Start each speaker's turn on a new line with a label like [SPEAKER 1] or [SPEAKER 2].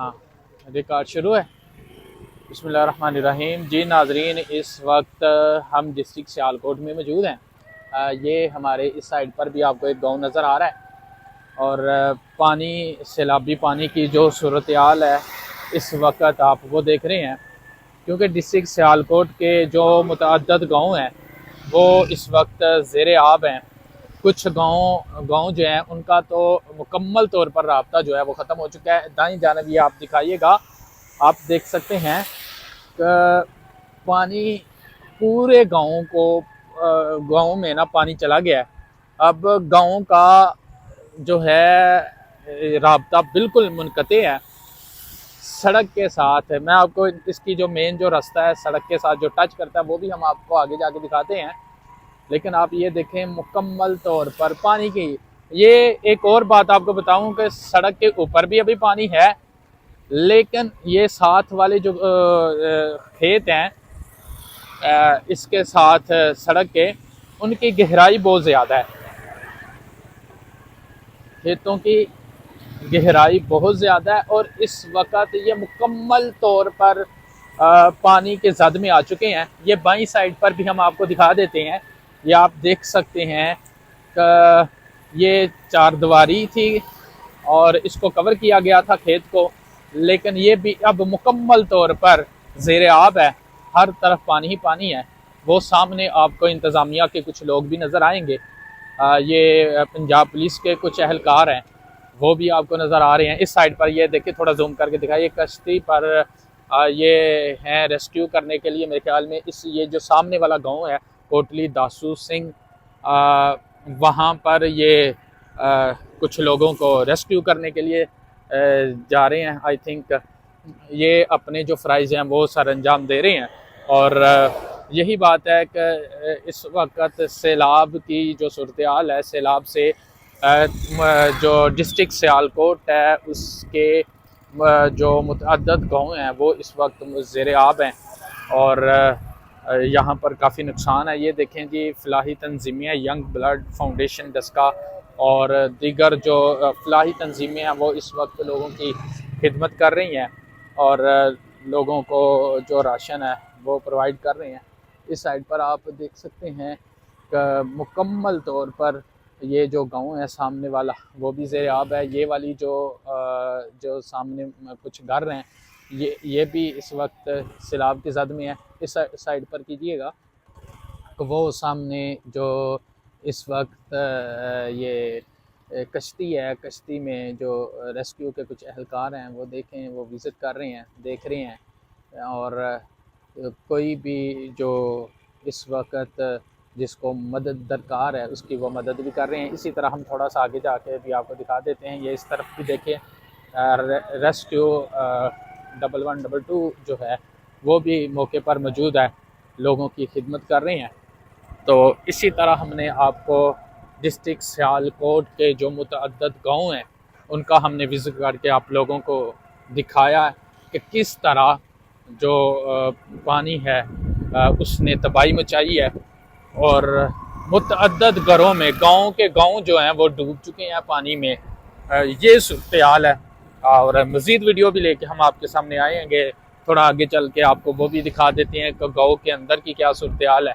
[SPEAKER 1] हाँ, रिकॉर्ड शुरू है। बिस्मिल्लाहिर्रहमानिर्रहीम। जी नाजरीन, इस वक्त हम डिस्ट्रिक्ट सियालकोट में मौजूद हैं। ये हमारे इस साइड पर भी आपको एक गांव नज़र आ रहा है और पानी, सैलाबी पानी की जो सूरत हाल है इस वक्त आप वो देख रहे हैं, क्योंकि डिस्ट्रिक्ट सियालकोट के जो मुतअद्दिद गाँव हैं वो इस वक्त ज़ेर आब हैं। कुछ गाँव जो हैं उनका तो मुकम्मल तौर पर राब्ता जो है वो ख़त्म हो चुका है। दाईं जानब ये आप दिखाइएगा, आप देख सकते हैं कि पानी पूरे गाँव में ना पानी चला गया है। अब गाँव का जो है राब्ता बिल्कुल मुनक़ते है सड़क के साथ है। मैं आपको इसकी जो मेन जो रास्ता है सड़क के साथ जो टच करता है वो भी हम आपको आगे जाके दिखाते हैं, लेकिन आप ये देखें मुकम्मल तौर पर पानी की। ये एक और बात आपको बताऊं कि सड़क के ऊपर भी अभी पानी है, लेकिन ये साथ वाले जो खेत हैं इसके साथ सड़क के, उनकी गहराई बहुत ज़्यादा है। खेतों की गहराई बहुत ज़्यादा है और इस वक्त ये मुकम्मल तौर पर पानी के जद में आ चुके हैं। ये बाईं साइड पर भी हम आपको दिखा देते हैं। ये आप देख सकते हैं कि ये चारदीवारी थी और इसको कवर किया गया था खेत को, लेकिन ये भी अब मुकम्मल तौर पर ज़ेर आब है। हर तरफ पानी ही पानी है। वो सामने आपको इंतज़ामिया के कुछ लोग भी नज़र आएंगे। ये पंजाब पुलिस के कुछ अहलकार हैं, वो भी आपको नज़र आ रहे हैं। इस साइड पर ये देखिए, थोड़ा जूम करके दिखाइए, कश्ती पर ये हैं रेस्क्यू करने के लिए। मेरे ख्याल में ये जो सामने वाला गांव है कोटली दासू सिंह, वहाँ पर ये कुछ लोगों को रेस्क्यू करने के लिए जा रहे हैं। आई थिंक ये अपने जो फ़राइज़ हैं वो सर अंजाम दे रहे हैं। और यही बात है कि इस वक्त सैलाब की जो सूरत हाल है, सैलाब से जो डिस्ट्रिक्ट सियालकोट है उसके जो मुतअद्दिद गाँव हैं वो इस वक्त ज़ेर आब हैं और यहाँ पर काफ़ी नुकसान है। ये देखें जी, Falahi तंजीमें, young blood foundation Daska और दीगर जो फलाही तंजीमें हैं वो इस वक्त लोगों की खिदमत कर रही हैं और लोगों को जो राशन है वो प्रोवाइड कर रहे हैं। इस साइड पर आप देख सकते हैं कि मुकम्मल तौर पर ये जो गांव है सामने वाला वो भी ज़ेर आब है। ये वाली जो सामने कुछ घर हैं ये भी इस वक्त सैलाब की जद में है। इस साइड पर कीजिएगा, वो सामने जो इस वक्त ये कश्ती है, कश्ती में जो रेस्क्यू के कुछ अहलकार हैं वो देखें, वो विज़िट कर रहे हैं, देख रहे हैं। और कोई भी जो इस वक्त जिसको मदद दरकार है उसकी वो मदद भी कर रहे हैं। इसी तरह हम थोड़ा सा आगे जाके भी आपको दिखा देते हैं। ये इस तरफ भी देखें, रेस्क्यू 1112 जो है वो भी मौके पर मौजूद है, लोगों की खिदमत कर रहे हैं। तो इसी तरह हमने आपको डिस्ट्रिक्ट सियालकोट के जो मुतअद्दिद गाँव हैं उनका हमने विज़िट करके आप लोगों को दिखाया कि किस तरह जो पानी है उसने तबाही मचाई है और मुतअद्दिद घरों में गाँव जो हैं वो डूब चुके हैं पानी में। ये सूरत हाल है और मज़ीद वीडियो भी लेके हम आपके सामने आएंगे। थोड़ा आगे चल के आपको वो भी दिखा देते हैं कि गाँव के अंदर की क्या सूरत हाल है।